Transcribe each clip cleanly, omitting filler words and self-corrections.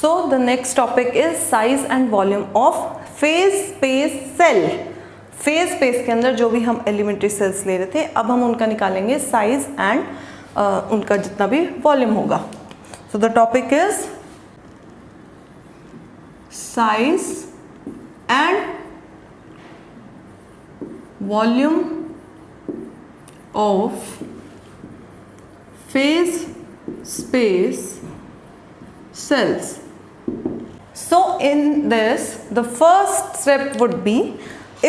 So the next topic is size and volume of phase space cell. Phase space के अंदर जो भी हम एलिमेंट्री सेल्स ले रहे थे, अब हम उनका निकालेंगे साइज एंड उनका जितना भी वॉल्यूम होगा। So the topic is size and volume of phase space cells. So in this the first step would be,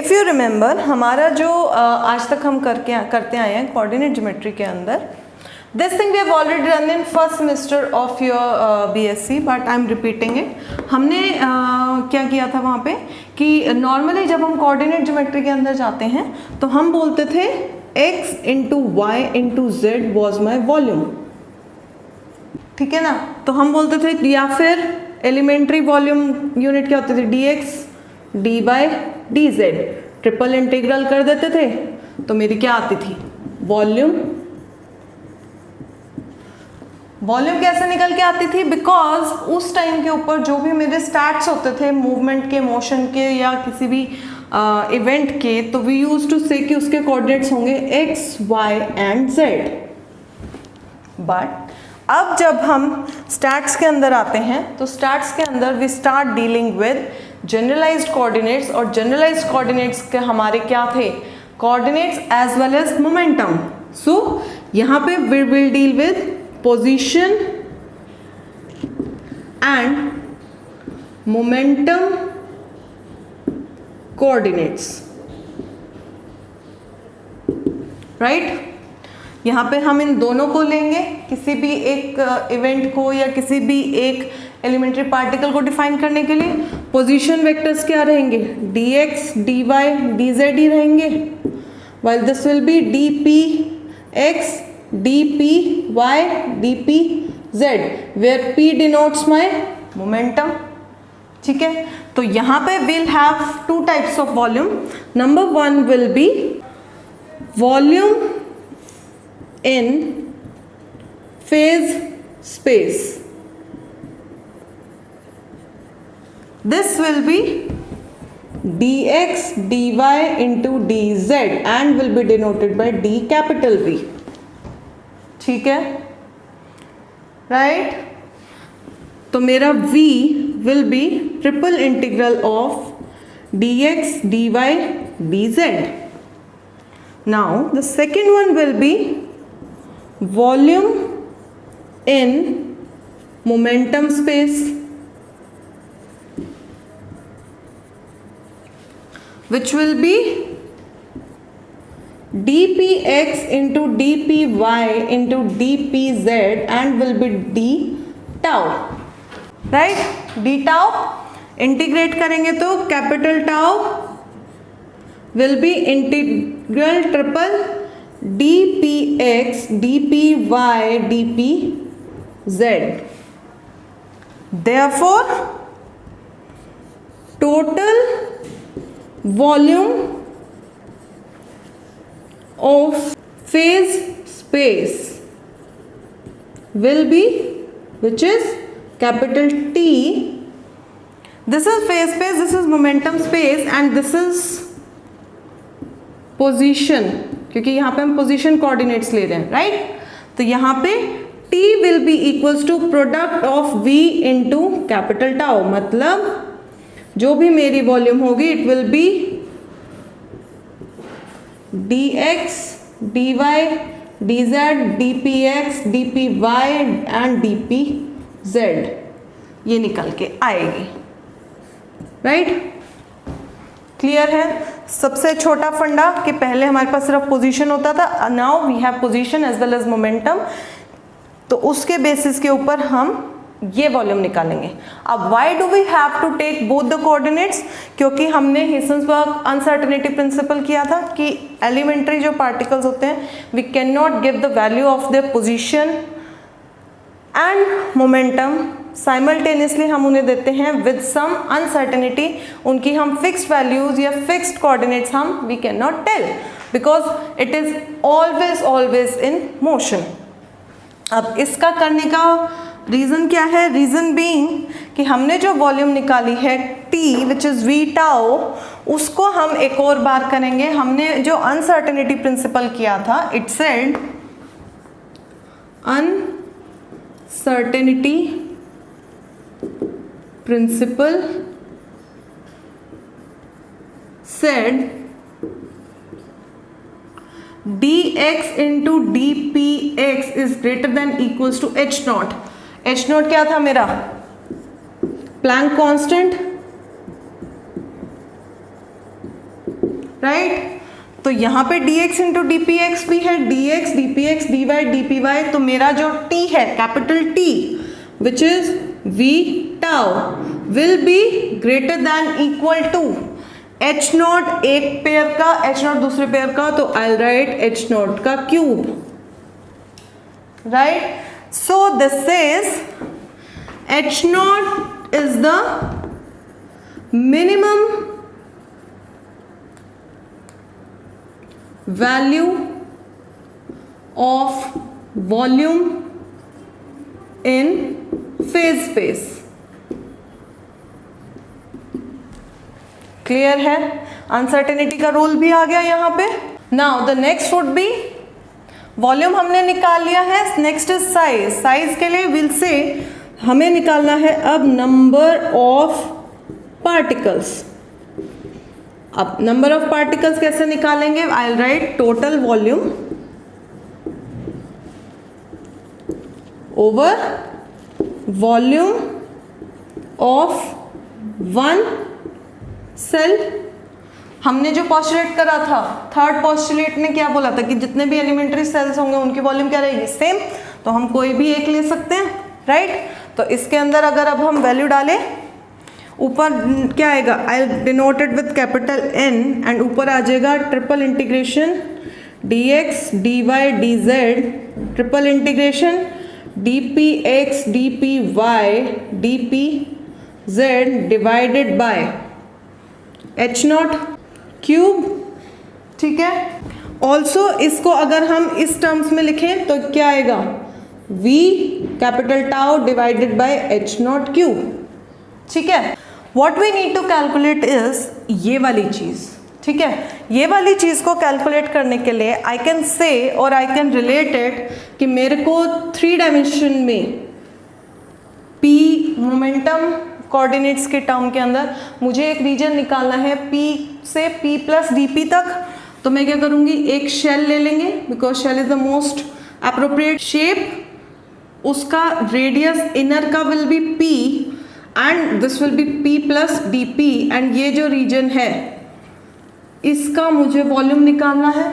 if you remember हमारा जो आज तक हम करते आए हैं कोऑर्डिनेट ज्योमेट्री के अंदर, this thing we have already done in first semester of your BSc, but I am repeating it. हमने क्या किया था वहाँ पे कि नॉर्मली जब हम कोऑर्डिनेट ज्योमेट्री के अंदर जाते हैं तो हम बोलते थे x into Y into Z was my volume, ठीक है ना। तो हम बोलते थे, या फिर एलिमेंट्री वॉल्यूम यूनिट क्या होते थे, dx dy dz, triple integral कर देते थे तो मेरी क्या आती थी, वॉल्यूम। वॉल्यूम कैसे निकल के आती थी, बिकॉज उस टाइम के ऊपर जो भी मेरे स्टैट्स होते थे मूवमेंट के, मोशन के या किसी भी इवेंट के, तो वी यूज टू से कि उसके कोऑर्डिनेट्स होंगे x y and z। But अब जब हम स्टैट्स के अंदर आते हैं तो स्टैट्स के अंदर we start dealing with generalised coordinates, और जनरलाइज्ड कोऑर्डिनेट्स के हमारे क्या थे, coordinates as well as momentum. So यहाँ पे we will deal with position and momentum coordinates, right. यहाँ पे हम इन दोनों को लेंगे, किसी भी एक इवेंट को या किसी भी एक एलिमेंट्री पार्टिकल को डिफाइन करने के लिए। पोजीशन वेक्टर्स क्या रहेंगे, dx dy dz ही रहेंगे, while this will be dpx dpy dpz, where p denotes my momentum, ठीक है। तो यहाँ पे we'll have two types of volume. Number one will be volume in phase space. This will be dx dy into dz and will be denoted by d capital V, ठीक है, right? तो मेरा V will be triple integral of dx dy dz. Now the second one will be volume in momentum space, which will be dpx into dpy into dpz and will be d tau, right. D tau integrate करेंगे तो capital tau will be integral triple D P X D P Y D P Z. Therefore total volume of phase space will be, which is capital T. This is phase space, this is momentum space and this is position, क्योंकि यहाँ पे हम position coordinates ले रहे हैं, right? तो यहाँ पे T will be equals to product of V into capital tau, मतलब जो भी मेरी वॉल्यूम होगी it will be dx dy dz dpx dpy and dpz, ये निकल के आएगी, राइट। क्लियर है। सबसे छोटा फंडा कि पहले हमारे पास सिर्फ पोजीशन होता था, now we have position as well as momentum, तो उसके बेसिस के ऊपर हम ये वॉल्यूम निकालेंगे। अब why do we have to take both the coordinates, क्योंकि हमने हिसेंसबर्ग अनसर्टेनिटी प्रिंसिपल किया था कि एलिमेंट्री जो पार्टिकल्स होते हैं we can not give the value of their position and momentum simultaneously, हम उन्हें देते हैं विद सम अनसर्टेनिटी, उनकी हम फिक्स्ड वैल्यूज या फिक्स्ड कोऑर्डिनेट्स हम we can not tell because it is always in motion. अब इसका करने का रीज़न क्या है? रीज़न बीइंग कि हमने जो वॉल्यूम निकाली है T which is V tau, उसको हम एक और बार करेंगे. हमने जो अनसर्टेनिटी प्रिंसिपल किया था, it said uncertainty principle said dx into dpx is greater than equals to h naught. h naught क्या था मेरा? Planck constant, right? तो यहाँ पे dx into dpx भी है, dx dpx dy dpy. तो मेरा जो t है, capital T which is v tau will be greater than equal to H not एक पेयर का, एच नॉट दूसरे पेयर का, तो आई राइट एच नॉट का cube, right? So this is H not is the minimum value of volume in phase space. Clear है? Uncertainty का rule भी आ गया यहाँ पे. Now the next would be, volume हमने निकाल लिया है, नेक्स्ट इज साइज. साइज के लिए विल से हमें निकालना है अब नंबर ऑफ पार्टिकल्स. अब नंबर ऑफ पार्टिकल्स कैसे निकालेंगे? I will write total volume over volume of one cell. हमने जो पॉस्टुलेट करा था, थर्ड पॉस्टुलेट ने क्या बोला था कि जितने भी एलिमेंट्री सेल्स होंगे उनकी वॉल्यूम क्या रहेगी? सेम. तो हम कोई भी एक ले सकते हैं, राइट? तो इसके अंदर अगर अब हम वैल्यू डालें, ऊपर क्या आएगा? I denote it with capital N and ऊपर आ जाएगा triple integration dx dy dz, triple integration dpx dpy dpz divided by h naught cube. ठीक है? ऑल्सो इसको अगर हम इस टर्म्स में लिखें तो क्या आएगा? v capital tau divided by h naught cube. ठीक है? What we need to calculate is ये वाली चीज. ठीक है? ये वाली चीज को कैलकुलेट करने के लिए आई कैन से और आई कैन रिलेट इट कि मेरे को 3 डायमेंशन में p मोमेंटम कोऑर्डिनेट्स के टर्म के अंदर मुझे एक रीजन निकालना है P से P प्लस dp तक. तो मैं क्या करूँगी? एक शेल ले लेंगे, because shell is the most appropriate shape. उसका रेडियस इनर का will be P and this will be P plus dp. And ये जो रीजन है इसका मुझे वॉल्यूम निकालना है,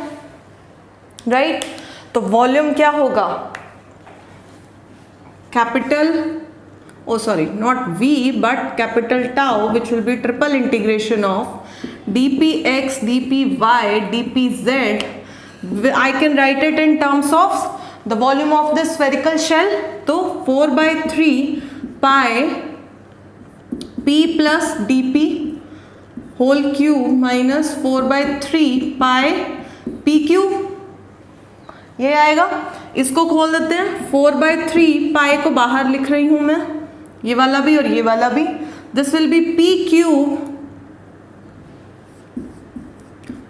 राइट? तो वॉल्यूम क्या होगा? Capital not v but capital tau, which will be triple integration of dpx dpy dpz. I can write it in terms of the volume of this spherical shell. तो 4/3 pi p plus dp whole cube minus 4/3 pi p cube. ये आएगा. इसको खोल देते हैं. 4/3 पाई को बाहर लिख रही हूं मैं, ये वाला भी और ये वाला भी. This will be p cube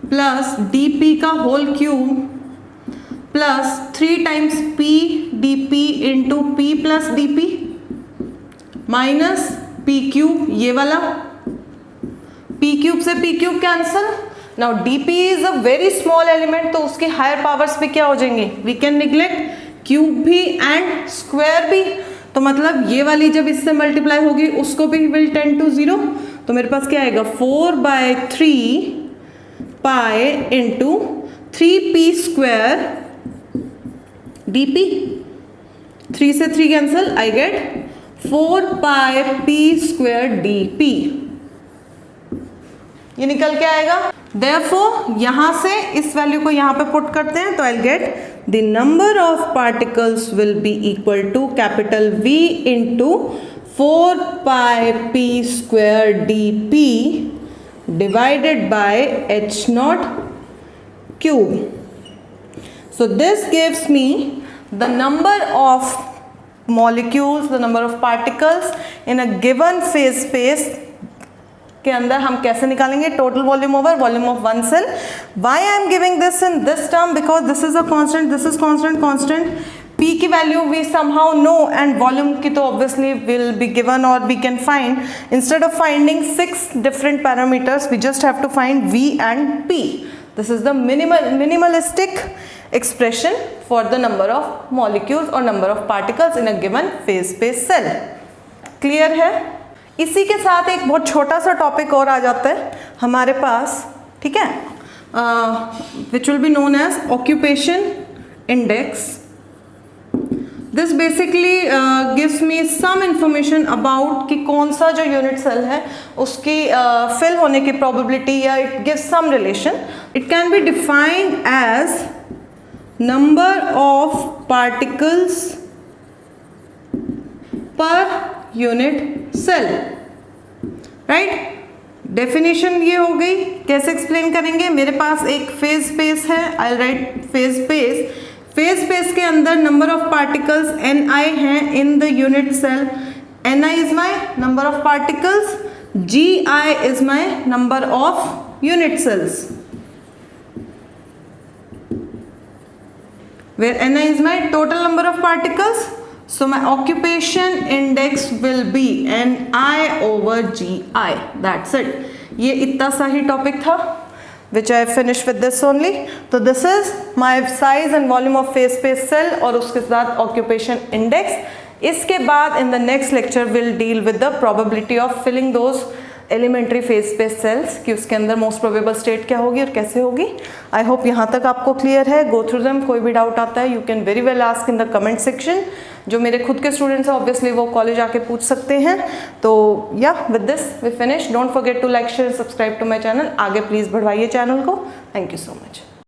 plus dp का whole cube plus 3 times p dp into p plus dp minus p cube. ये वाला p क्यूब से p cube cancel. Now dp is a very small element, तो उसके higher powers पे क्या हो जाएंगे? वी कैन निग्लेक्ट क्यूब भी एंड स्क्वायर भी. तो मतलब ये वाली जब इससे मल्टीप्लाई होगी उसको भी विल टेंड टू 0. तो मेरे पास क्या आएगा? 4/3 pi into 3p square dp. 3 से 3 cancel, I get 4 pi p square dp. ये निकल के आएगा. Therefore यहाँ से इस वैल्यू को यहाँ पे पुट करते हैं तो I'll get the number of particles will be equal to capital V into 4 pi p square dp divided by h naught cube. So this gives me the number of molecules, the number of particles in a given phase space के अंदर हम कैसे निकालेंगे total volume over volume of one cell. Why I am giving this in this term because this is a constant, this is constant. P की value we somehow know and volume की तो obviously will be given or we can find. Instead of finding 6 different parameters we just have to find V and P. This is the minimalistic expression for the number of molecules or number of particles in a given phase space cell. Clear है? इसी के साथ एक बहुत छोटा सा topic और आ जाता है हमारे पास, ठीक है, which will be known as occupation index. This basically gives me some information about कि कौन सा जो यूनिट सेल है उसकी फिल होने की probability या it gives some relation. It can be defined as number of particles per unit cell, right? Definition ये हो गई. कैसे एक्सप्लेन करेंगे? मेरे पास एक फेज स्पेस है, I write phase space. Phase space के अंदर नंबर ऑफ पार्टिकल्स Ni हैं in the unit cell. Ni is my number of particles, Gi is my number of unit cells, where Ni is my total number of particles. So my occupation index will be Ni over Gi. That's it. ये इतना सा ही topic था which I finished with this only. So this is my size and volume of phase space cell और उसके साथ occupation index. इसके बाद in the next lecture we'll deal with the probability of filling those elementary phase space cells कि उसके अंदर most probable state क्या होगी और कैसे होगी. आई होप यहाँ तक आपको क्लियर है. Go through them. कोई भी डाउट आता है you can very well ask in the comment section. जो मेरे खुद के स्टूडेंट्स हैं ऑब्वियसली वो कॉलेज आके पूछ सकते हैं. तो या with this we finish. Don't forget to like share subscribe to my channel. आगे प्लीज़ बढ़वाइए चैनल को. Thank you so much.